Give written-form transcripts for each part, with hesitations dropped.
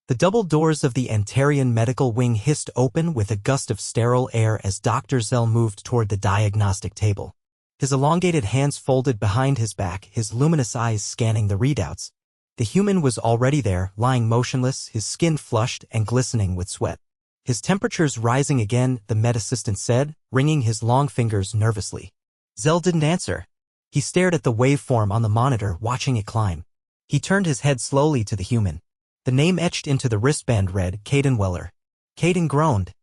The double doors of the Antarian medical wing hissed open with a gust of sterile air as Dr. Xell moved toward the diagnostic table. His elongated hands folded behind his back, his luminous eyes scanning the readouts. The human was already there, lying motionless, his skin flushed and glistening with sweat. His temperature's rising again, the med assistant said, wringing his long fingers nervously. Xell didn't answer. He stared at the waveform on the monitor, watching it climb. He turned his head slowly to the human. The name etched into the wristband read, Caden Weller. Caden groaned.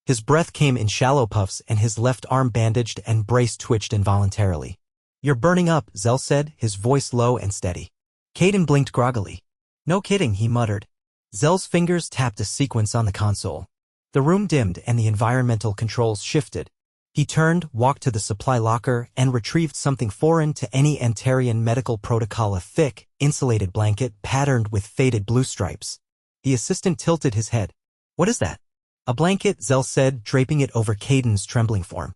His breath came in shallow puffs and his left arm bandaged and brace twitched involuntarily. "You're burning up," Xell said, his voice low and steady. Caden blinked groggily. "No kidding," he muttered. Xell's fingers tapped a sequence on the console. The room dimmed and the environmental controls shifted. He turned, walked to the supply locker, and retrieved something foreign to any Antarian medical protocol, a thick, insulated blanket patterned with faded blue stripes. The assistant tilted his head. "What is that?" "A blanket," Xell said, draping it over Caden's trembling form.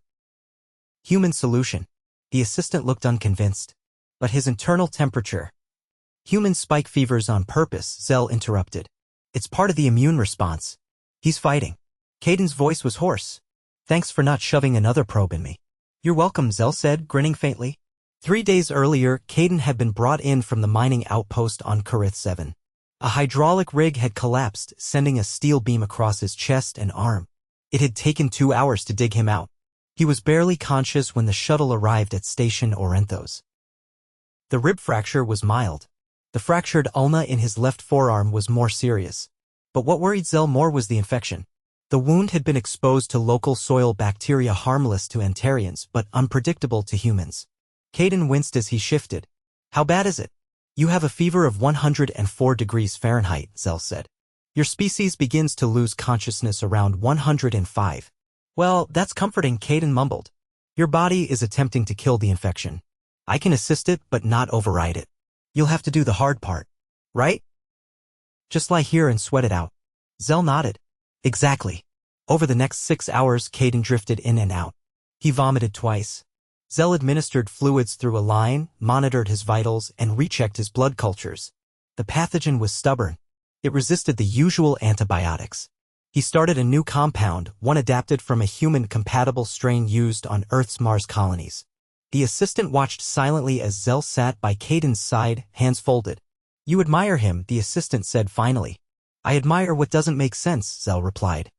"Human solution." The assistant looked unconvinced. "But his internal temperature." "Human spike fevers on purpose," Xell interrupted. "It's part of the immune response. He's fighting." Caden's voice was hoarse. "Thanks for not shoving another probe in me." "You're welcome," Xell said, grinning faintly. 3 days earlier, Caden had been brought in from the mining outpost on Karith 7. A hydraulic rig had collapsed, sending a steel beam across his chest and arm. It had taken 2 hours to dig him out. He was barely conscious when the shuttle arrived at Station Orenthos. The rib fracture was mild. The fractured ulna in his left forearm was more serious. But what worried Xell more was the infection. The wound had been exposed to local soil bacteria harmless to Antarians but unpredictable to humans. Caden winced as he shifted. "How bad is it?" "You have a fever of 104 degrees Fahrenheit, Xell said. "Your species begins to lose consciousness around 105. "Well, that's comforting," Caden mumbled. "Your body is attempting to kill the infection. I can assist it but not override it. You'll have to do the hard part. Right? Just lie here and sweat it out." Xell nodded. "Exactly." Over the next 6 hours, Caden drifted in and out. He vomited twice. Xell administered fluids through a line, monitored his vitals, and rechecked his blood cultures. The pathogen was stubborn. It resisted the usual antibiotics. He started a new compound, one adapted from a human-compatible strain used on Earth's Mars colonies. The assistant watched silently as Xell sat by Caden's side, hands folded. "You admire him," the assistant said finally. "I admire what doesn't make sense," Xell replied.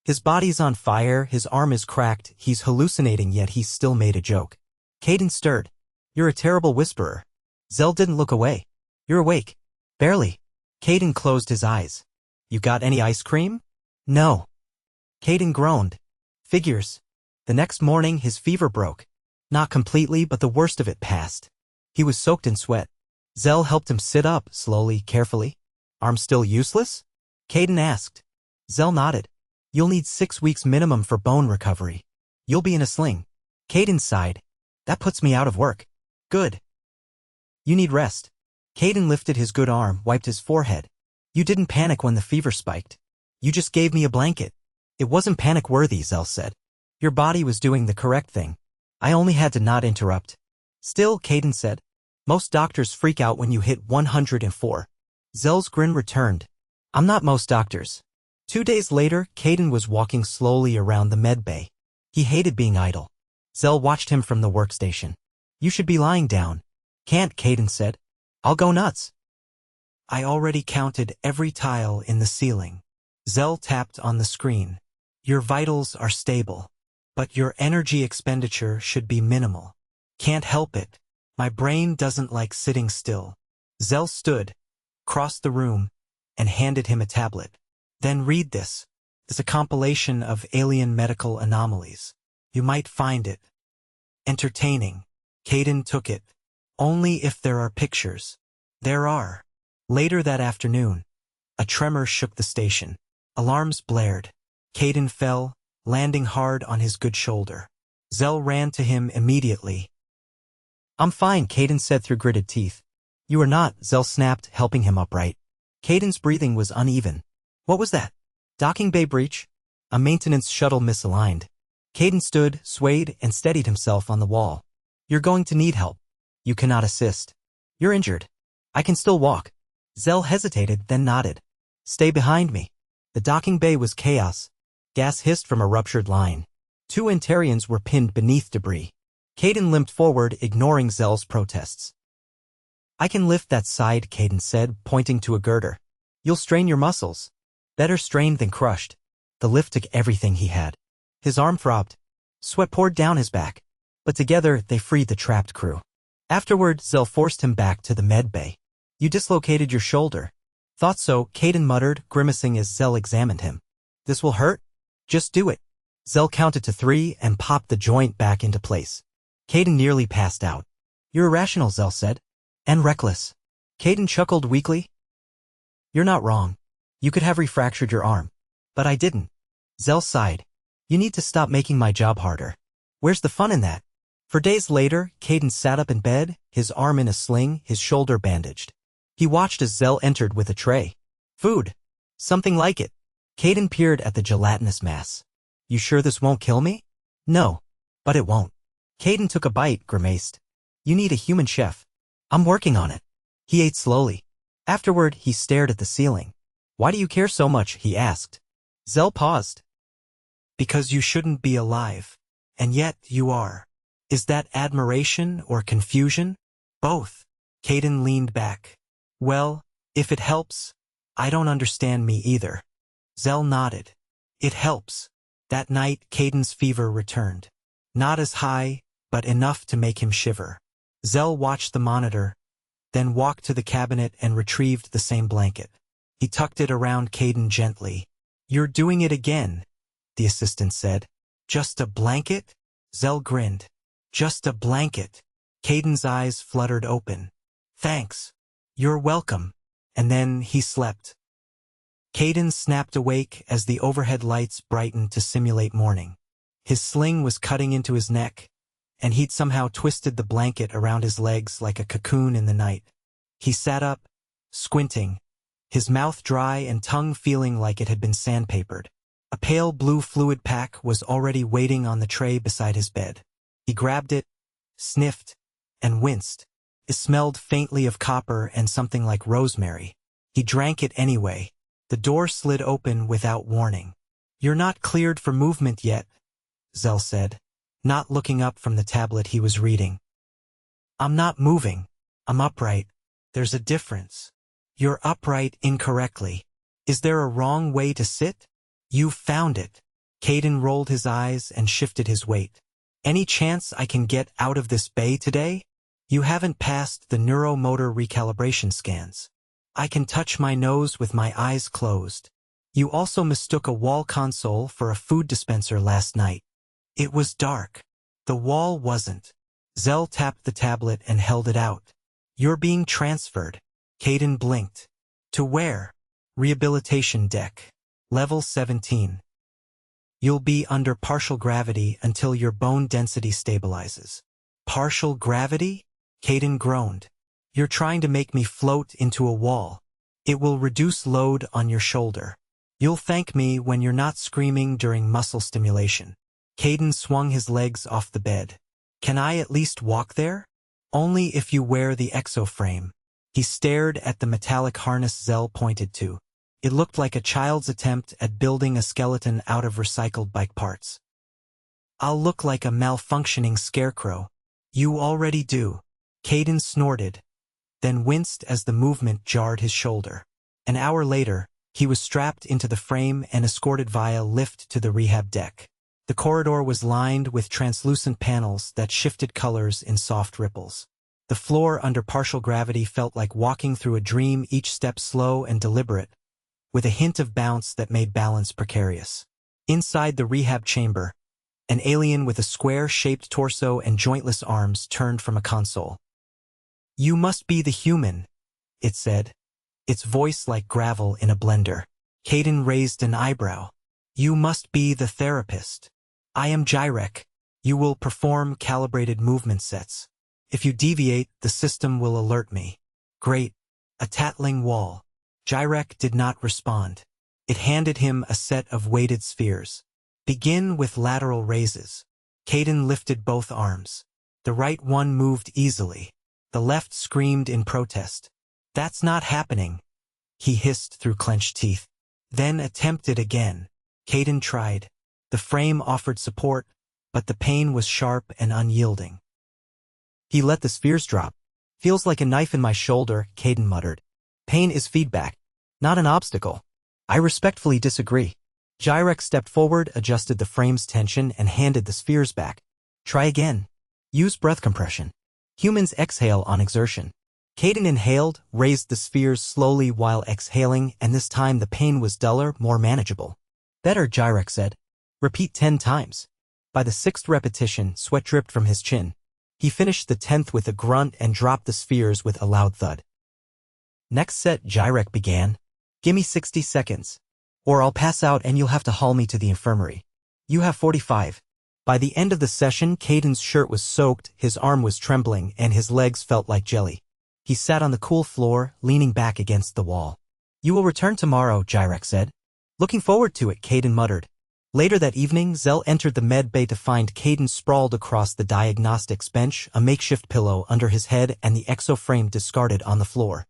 "His body's on fire, his arm is cracked, he's hallucinating, yet he still made a joke." Caden stirred. "You're a terrible whisperer." Xell didn't look away. "You're awake." "Barely." Caden closed his eyes. "You got any ice cream?" "No." Caden groaned. "Figures." The next morning his fever broke. Not completely, but the worst of it passed. He was soaked in sweat. Xell helped him sit up, slowly, carefully. "Arm still useless?" Caden asked. Xell nodded. "You'll need 6 weeks minimum for bone recovery. You'll be in a sling." Caden sighed. "That puts me out of work." "Good. You need rest." Caden lifted his good arm, wiped his forehead. "You didn't panic when the fever spiked. You just gave me a blanket." "It wasn't panic-worthy," Xell said. "Your body was doing the correct thing. I only had to not interrupt." "Still," Caden said, "most doctors freak out when you hit 104. Xell's grin returned. "I'm not most doctors." 2 days later, Caden was walking slowly around the med bay. He hated being idle. Xell watched him from the workstation. "You should be lying down." "Can't," Caden said. "I'll go nuts." "I already counted every tile in the ceiling." Xell tapped on the screen. "Your vitals are stable, but your energy expenditure should be minimal." "Can't help it. My brain doesn't like sitting still." Xell stood, crossed the room, and handed him a tablet. "Then read this. It's a compilation of alien medical anomalies. You might find it entertaining." Caden took it. "Only if there are pictures." There are. Later that afternoon, a tremor shook the station. Alarms blared. Caden fell, landing hard on his good shoulder. Xell ran to him immediately. "I'm fine," Caden said through gritted teeth. "You are not," Xell snapped, helping him upright. Caden's breathing was uneven. "What was that?" "Docking bay breach." A maintenance shuttle misaligned. Caden stood, swayed, and steadied himself on the wall. "You're going to need help. You cannot assist. You're injured." "I can still walk." Xell hesitated, then nodded. Stay behind me. The docking bay was chaos. Gas hissed from a ruptured line. 2 Antarians were pinned beneath debris. Caden limped forward, ignoring Xell's protests. I can lift that side, Caden said, pointing to a girder. You'll strain your muscles. Better strained than crushed. The lift took everything he had. His arm throbbed. Sweat poured down his back. But together, they freed the trapped crew. Afterward, Xell forced him back to the med bay. You dislocated your shoulder. Thought so, Caden muttered, grimacing as Xell examined him. This will hurt? Just do it. Xell counted to 3 and popped the joint back into place. Caden nearly passed out. You're irrational, Xell said. And reckless. Caden chuckled weakly. You're not wrong. You could have refractured your arm. But I didn't. Xell sighed. You need to stop making my job harder. Where's the fun in that? For days later, Caden sat up in bed, his arm in a sling, his shoulder bandaged. He watched as Xell entered with a tray. Food. Something like it. Caden peered at the gelatinous mass. You sure this won't kill me? No. But it won't. Caden took a bite, grimaced. You need a human chef. I'm working on it. He ate slowly. Afterward, he stared at the ceiling. Why do you care so much? He asked. Xell paused. Because you shouldn't be alive. And yet, you are. Is that admiration or confusion? Both. Caden leaned back. Well, if it helps, I don't understand me either. Xell nodded. It helps. That night, Caden's fever returned. Not as high, but enough to make him shiver. Xell watched the monitor, then walked to the cabinet and retrieved the same blanket. He tucked it around Caden gently. You're doing it again, the assistant said. Just a blanket? Xell grinned. Just a blanket. Caden's eyes fluttered open. Thanks. You're welcome. And then he slept. Caden snapped awake as the overhead lights brightened to simulate morning. His sling was cutting into his neck, and he'd somehow twisted the blanket around his legs like a cocoon in the night. He sat up, squinting, his mouth dry and tongue feeling like it had been sandpapered. A pale blue fluid pack was already waiting on the tray beside his bed. He grabbed it, sniffed, and winced. It smelled faintly of copper and something like rosemary. He drank it anyway. The door slid open without warning. You're not cleared for movement yet, Xell said, not looking up from the tablet he was reading. I'm not moving. I'm upright. There's a difference. You're upright incorrectly. Is there a wrong way to sit? You found it. Caden rolled his eyes and shifted his weight. Any chance I can get out of this bay today? You haven't passed the neuromotor recalibration scans. I can touch my nose with my eyes closed. You also mistook a wall console for a food dispenser last night. It was dark. The wall wasn't. Xell tapped the tablet and held it out. You're being transferred. Caden blinked. To where? Rehabilitation deck. Level 17. You'll be under partial gravity until your bone density stabilizes. Partial gravity? Caden groaned. You're trying to make me float into a wall. It will reduce load on your shoulder. You'll thank me when you're not screaming during muscle stimulation. Caden swung his legs off the bed. Can I at least walk there? Only if you wear the exoframe. He stared at the metallic harness Xell pointed to. It looked like a child's attempt at building a skeleton out of recycled bike parts. I'll look like a malfunctioning scarecrow. You already do. Caden snorted, then winced as the movement jarred his shoulder. An hour later, he was strapped into the frame and escorted via lift to the rehab deck. The corridor was lined with translucent panels that shifted colors in soft ripples. The floor under partial gravity felt like walking through a dream, each step slow and deliberate, with a hint of bounce that made balance precarious. Inside the rehab chamber, an alien with a square-shaped torso and jointless arms turned from a console. You must be the human, it said, its voice like gravel in a blender. Caden raised an eyebrow. You must be the therapist. I am Gyrek. You will perform calibrated movement sets. If you deviate, the system will alert me. Great. A tattling wall. Gyrek did not respond. It handed him a set of weighted spheres. Begin with lateral raises. Caden lifted both arms. The right one moved easily. The left screamed in protest. That's not happening, he hissed through clenched teeth. Then attempted again. Caden tried. The frame offered support, but the pain was sharp and unyielding. He let the spheres drop. Feels like a knife in my shoulder, Caden muttered. Pain is feedback, not an obstacle. I respectfully disagree. Gyrek stepped forward, adjusted the frame's tension, and handed the spheres back. Try again. Use breath compression. Humans exhale on exertion. Caden inhaled, raised the spheres slowly while exhaling, and this time the pain was duller, more manageable. Better, Gyrek said. Repeat 10 times. By the 6th repetition, sweat dripped from his chin. He finished the 10th with a grunt and dropped the spheres with a loud thud. Next set, Gyrek began. Gimme 60 seconds. Or I'll pass out and you'll have to haul me to the infirmary. You have 45. By the end of the session, Caden's shirt was soaked, his arm was trembling, and his legs felt like jelly. He sat on the cool floor, leaning back against the wall. You will return tomorrow, Gyrek said. Looking forward to it, Caden muttered. Later that evening, Xell entered the med bay to find Caden sprawled across the diagnostics bench, a makeshift pillow under his head and the exoframe discarded on the floor.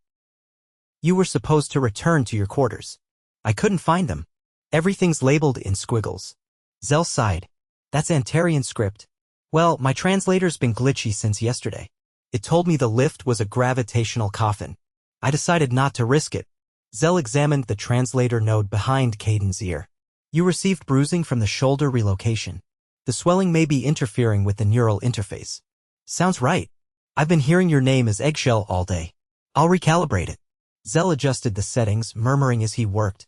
You were supposed to return to your quarters. I couldn't find them. Everything's labeled in squiggles. Xell sighed. That's Antarian script. Well, my translator's been glitchy since yesterday. It told me the lift was a gravitational coffin. I decided not to risk it. Xell examined the translator node behind Caden's ear. You received bruising from the shoulder relocation. The swelling may be interfering with the neural interface. Sounds right. I've been hearing your name as Eggshell all day. I'll recalibrate it. Xell adjusted the settings, murmuring as he worked.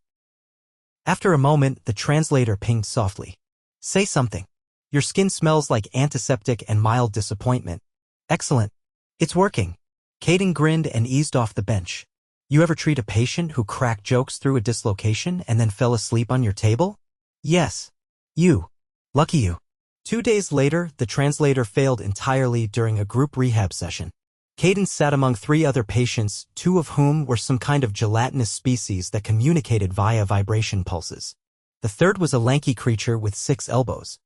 After a moment, the translator pinged softly. Say something. Your skin smells like antiseptic and mild disappointment. Excellent. It's working. Caden grinned and eased off the bench. You ever treat a patient who cracked jokes through a dislocation and then fell asleep on your table? Yes. You. Lucky you. 2 days later, the translator failed entirely during a group rehab session. Caden sat among 3 other patients, 2 of whom were some kind of gelatinous species that communicated via vibration pulses. The third was a lanky creature with 6 elbows.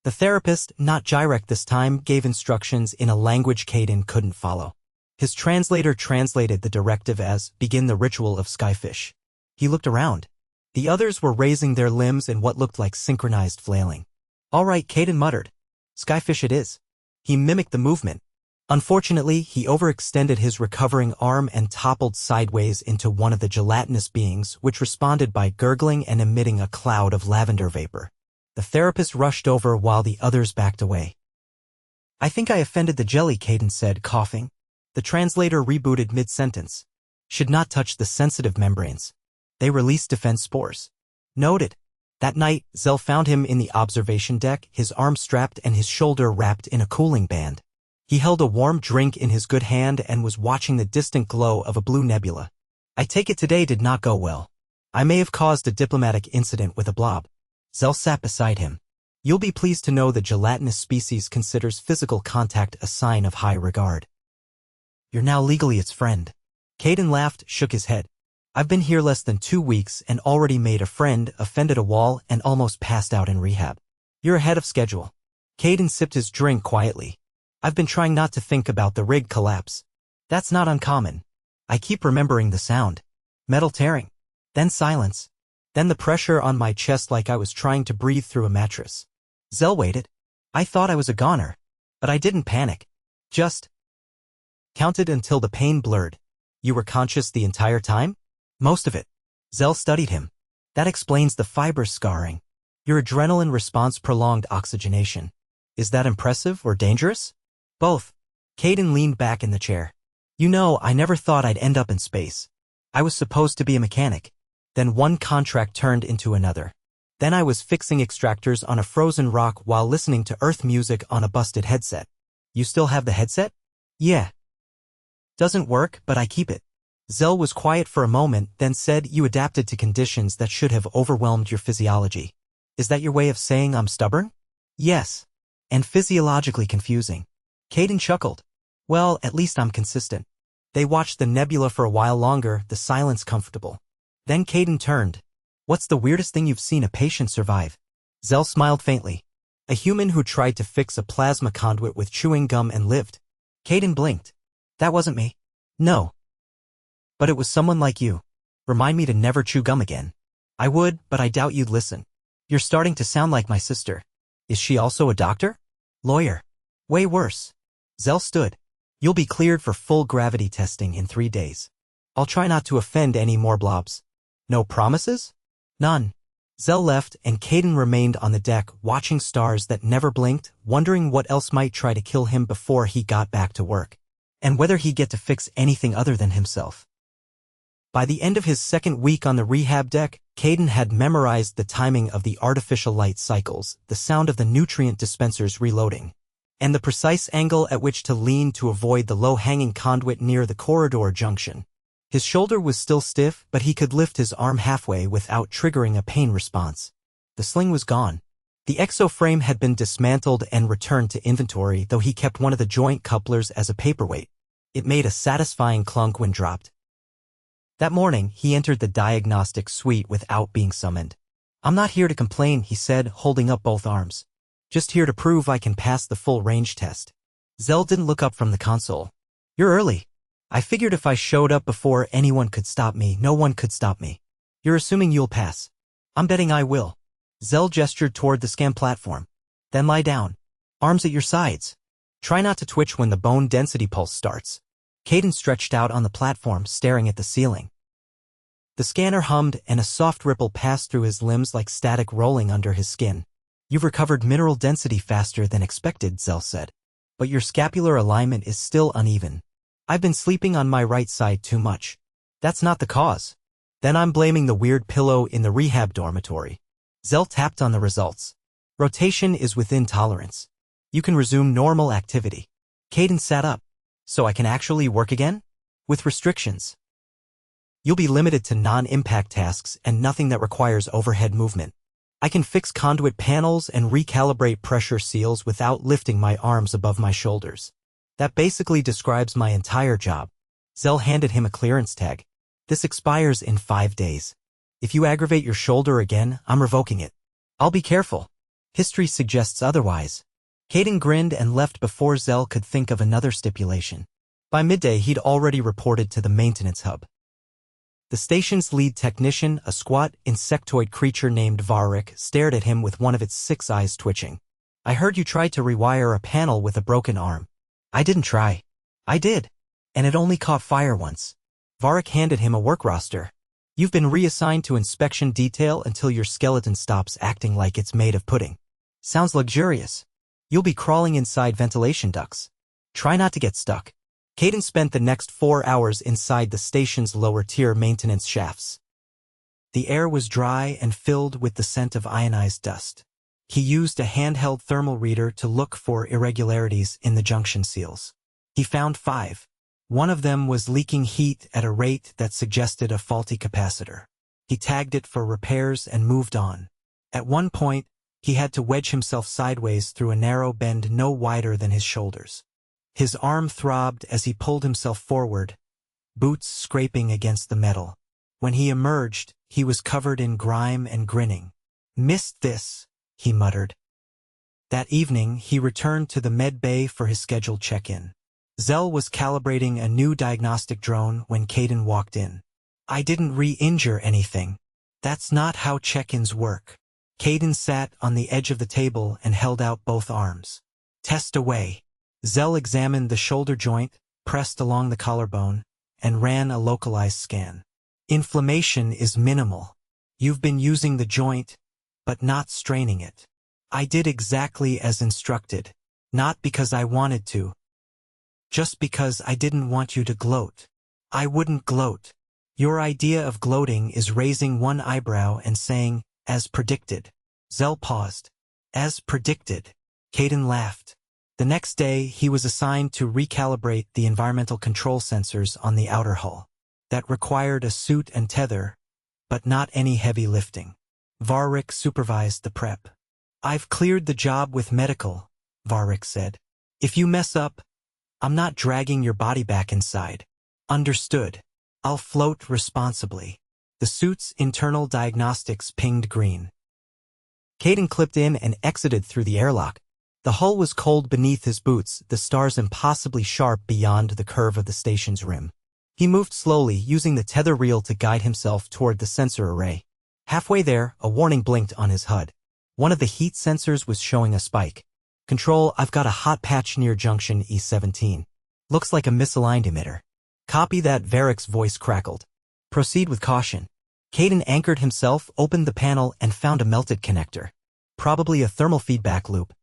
The therapist, not Gyrek this time, gave instructions in a language Caden couldn't follow. His translator translated the directive as, begin the ritual of skyfish. He looked around. The others were raising their limbs in what looked like synchronized flailing. All right, Caden muttered. Skyfish it is. He mimicked the movement. Unfortunately, he overextended his recovering arm and toppled sideways into one of the gelatinous beings, which responded by gurgling and emitting a cloud of lavender vapor. The therapist rushed over while the others backed away. I think I offended the jelly, Caden said, coughing. The translator rebooted mid-sentence. Should not touch the sensitive membranes. They release defense spores. Noted. That night, Xell found him in the observation deck, his arm strapped and his shoulder wrapped in a cooling band. He held a warm drink in his good hand and was watching the distant glow of a blue nebula. I take it today did not go well. I may have caused a diplomatic incident with a blob. Xell sat beside him. You'll be pleased to know the gelatinous species considers physical contact a sign of high regard. You're now legally its friend. Caden laughed, shook his head. I've been here less than 2 weeks and already made a friend, offended a wall, and almost passed out in rehab. You're ahead of schedule. Caden sipped his drink quietly. I've been trying not to think about the rig collapse. That's not uncommon. I keep remembering the sound. Metal tearing. Then silence. Then the pressure on my chest like I was trying to breathe through a mattress. Xell waited. I thought I was a goner. But I didn't panic. Just counted until the pain blurred. You were conscious the entire time? Most of it. Xell studied him. That explains the fiber scarring. Your adrenaline response prolonged oxygenation. Is that impressive or dangerous? Both. Caden leaned back in the chair. You know, I never thought I'd end up in space. I was supposed to be a mechanic. Then one contract turned into another. Then I was fixing extractors on a frozen rock while listening to Earth music on a busted headset. You still have the headset? Yeah. Doesn't work, but I keep it. Xell was quiet for a moment, then said you adapted to conditions that should have overwhelmed your physiology. Is that your way of saying I'm stubborn? Yes. And physiologically confusing. Caden chuckled. Well, at least I'm consistent. They watched the nebula for a while longer, the silence comfortable. Then Caden turned. What's the weirdest thing you've seen a patient survive? Xell smiled faintly. A human who tried to fix a plasma conduit with chewing gum and lived. Caden blinked. That wasn't me. No. But it was someone like you. Remind me to never chew gum again. I would, but I doubt you'd listen. You're starting to sound like my sister. Is she also a doctor? Lawyer. Way worse. Xell stood. You'll be cleared for full gravity testing in 3 days. I'll try not to offend any more blobs. No promises? None. Xell left and Caden remained on the deck watching stars that never blinked, wondering what else might try to kill him before he got back to work. And whether he'd get to fix anything other than himself. By the end of his second week on the rehab deck, Caden had memorized the timing of the artificial light cycles, the sound of the nutrient dispensers reloading, and the precise angle at which to lean to avoid the low-hanging conduit near the corridor junction. His shoulder was still stiff, but he could lift his arm halfway without triggering a pain response. The sling was gone. The exo-frame had been dismantled and returned to inventory, though he kept one of the joint couplers as a paperweight. It made a satisfying clunk when dropped. That morning, he entered the diagnostic suite without being summoned. I'm not here to complain, he said, holding up both arms. Just here to prove I can pass the full range test. Xell didn't look up from the console. You're early. I figured if I showed up before anyone could stop me, no one could stop me. You're assuming you'll pass. I'm betting I will. Xell gestured toward the scan platform. Then lie down. Arms at your sides. Try not to twitch when the bone density pulse starts. Caden stretched out on the platform, staring at the ceiling. The scanner hummed, and a soft ripple passed through his limbs like static rolling under his skin. You've recovered mineral density faster than expected, Xell said. But your scapular alignment is still uneven. I've been sleeping on my right side too much. That's not the cause. Then I'm blaming the weird pillow in the rehab dormitory. Xell tapped on the results. Rotation is within tolerance. You can resume normal activity. Caden sat up. So I can actually work again? With restrictions. You'll be limited to non-impact tasks and nothing that requires overhead movement. I can fix conduit panels and recalibrate pressure seals without lifting my arms above my shoulders. That basically describes my entire job. Xell handed him a clearance tag. This expires in 5 days. If you aggravate your shoulder again, I'm revoking it. I'll be careful. History suggests otherwise. Caden grinned and left before Xell could think of another stipulation. By midday, he'd already reported to the maintenance hub. The station's lead technician, a squat, insectoid creature named Varric, stared at him with one of its 6 eyes twitching. I heard you tried to rewire a panel with a broken arm. I didn't try. I did. And it only caught fire once. Varric handed him a work roster. You've been reassigned to inspection detail until your skeleton stops acting like it's made of pudding. Sounds luxurious. You'll be crawling inside ventilation ducts. Try not to get stuck. Caden spent the next 4 hours inside the station's lower-tier maintenance shafts. The air was dry and filled with the scent of ionized dust. He used a handheld thermal reader to look for irregularities in the junction seals. He found 5. One of them was leaking heat at a rate that suggested a faulty capacitor. He tagged it for repairs and moved on. At one point, he had to wedge himself sideways through a narrow bend no wider than his shoulders. His arm throbbed as he pulled himself forward, boots scraping against the metal. When he emerged, he was covered in grime and grinning. Missed this, he muttered. That evening, he returned to the med bay for his scheduled check-in. Xell was calibrating a new diagnostic drone when Caden walked in. I didn't re-injure anything. That's not how check-ins work. Caden sat on the edge of the table and held out both arms. Test away. Xell examined the shoulder joint, pressed along the collarbone, and ran a localized scan. Inflammation is minimal. You've been using the joint, but not straining it. I did exactly as instructed, not because I wanted to, just because I didn't want you to gloat. I wouldn't gloat. Your idea of gloating is raising one eyebrow and saying, as predicted. Xell paused. As predicted. Caden laughed. The next day, he was assigned to recalibrate the environmental control sensors on the outer hull. That required a suit and tether, but not any heavy lifting. Varric supervised the prep. I've cleared the job with medical, Varric said. If you mess up, I'm not dragging your body back inside. Understood. I'll float responsibly. The suit's internal diagnostics pinged green. Caden clipped in and exited through the airlock. The hull was cold beneath his boots, the stars impossibly sharp beyond the curve of the station's rim. He moved slowly, using the tether reel to guide himself toward the sensor array. Halfway there, a warning blinked on his HUD. One of the heat sensors was showing a spike. Control, I've got a hot patch near junction E17. Looks like a misaligned emitter. Copy that, Varric's voice crackled. Proceed with caution. Caden anchored himself, opened the panel, and found a melted connector. Probably a thermal feedback loop.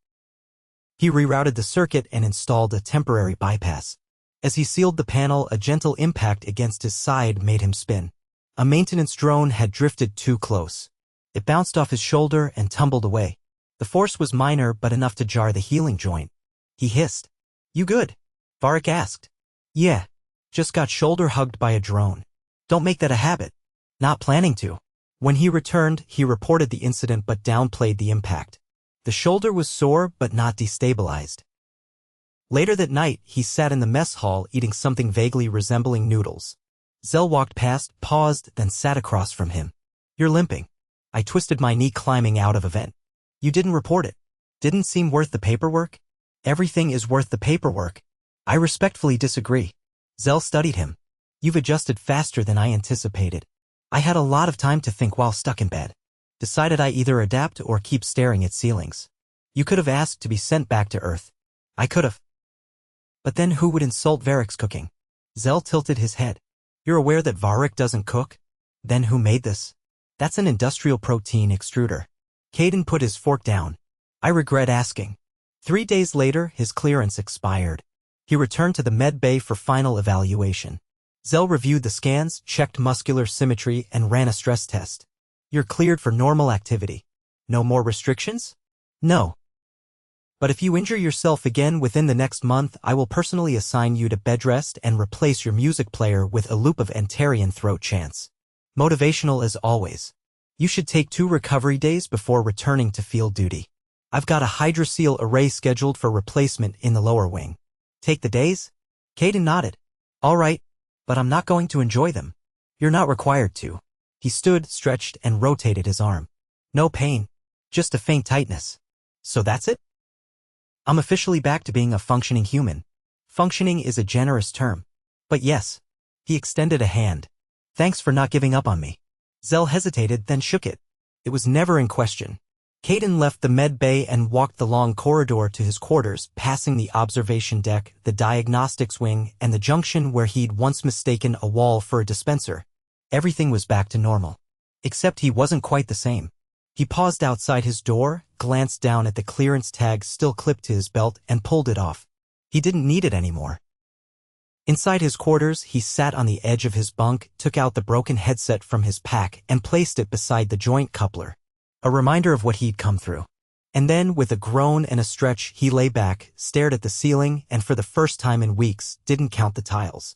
He rerouted the circuit and installed a temporary bypass. As he sealed the panel, a gentle impact against his side made him spin. A maintenance drone had drifted too close. It bounced off his shoulder and tumbled away. The force was minor but enough to jar the healing joint. He hissed. "You good?" Varric asked. "Yeah. Just got shoulder-hugged by a drone. Don't make that a habit." "Not planning to." When he returned, he reported the incident but downplayed the impact. The shoulder was sore but not destabilized. Later that night, he sat in the mess hall eating something vaguely resembling noodles. Xell walked past, paused, then sat across from him. "You're limping." "I twisted my knee climbing out of a vent." "You didn't report it." "Didn't seem worth the paperwork?" "Everything is worth the paperwork." "I respectfully disagree." Xell studied him. "You've adjusted faster than I anticipated. I had a lot of time to think while stuck in bed. Decided I either adapt or keep staring at ceilings. You could have asked to be sent back to Earth." "I could have. But then who would insult Varric's cooking?" Xell tilted his head. "You're aware that Varric doesn't cook? Then who made this?" "That's an industrial protein extruder." Caden put his fork down. "I regret asking." 3 days later, his clearance expired. He returned to the med bay for final evaluation. Xell reviewed the scans, checked muscular symmetry, and ran a stress test. "You're cleared for normal activity. No more restrictions?" "No. But if you injure yourself again within the next month, I will personally assign you to bed rest and replace your music player with a loop of Antarian throat chants. Motivational as always. You should take 2 recovery days before returning to field duty. I've got a hydroseal array scheduled for replacement in the lower wing." "Take the days?" Caden nodded. "All right, but I'm not going to enjoy them." "You're not required to." He stood, stretched, and rotated his arm. "No pain. Just a faint tightness." "So that's it?" "I'm officially back to being a functioning human." "Functioning is a generous term. But yes." He extended a hand. "Thanks for not giving up on me." Xell hesitated, then shook it. It was never in question. Caden left the med bay and walked the long corridor to his quarters, passing the observation deck, the diagnostics wing, and the junction where he'd once mistaken a wall for a dispenser. Everything was back to normal. Except he wasn't quite the same. He paused outside his door, glanced down at the clearance tag still clipped to his belt, and pulled it off. He didn't need it anymore. Inside his quarters, he sat on the edge of his bunk, took out the broken headset from his pack, and placed it beside the joint coupler. A reminder of what he'd come through. And then, with a groan and a stretch, he lay back, stared at the ceiling, and for the first time in weeks, didn't count the tiles.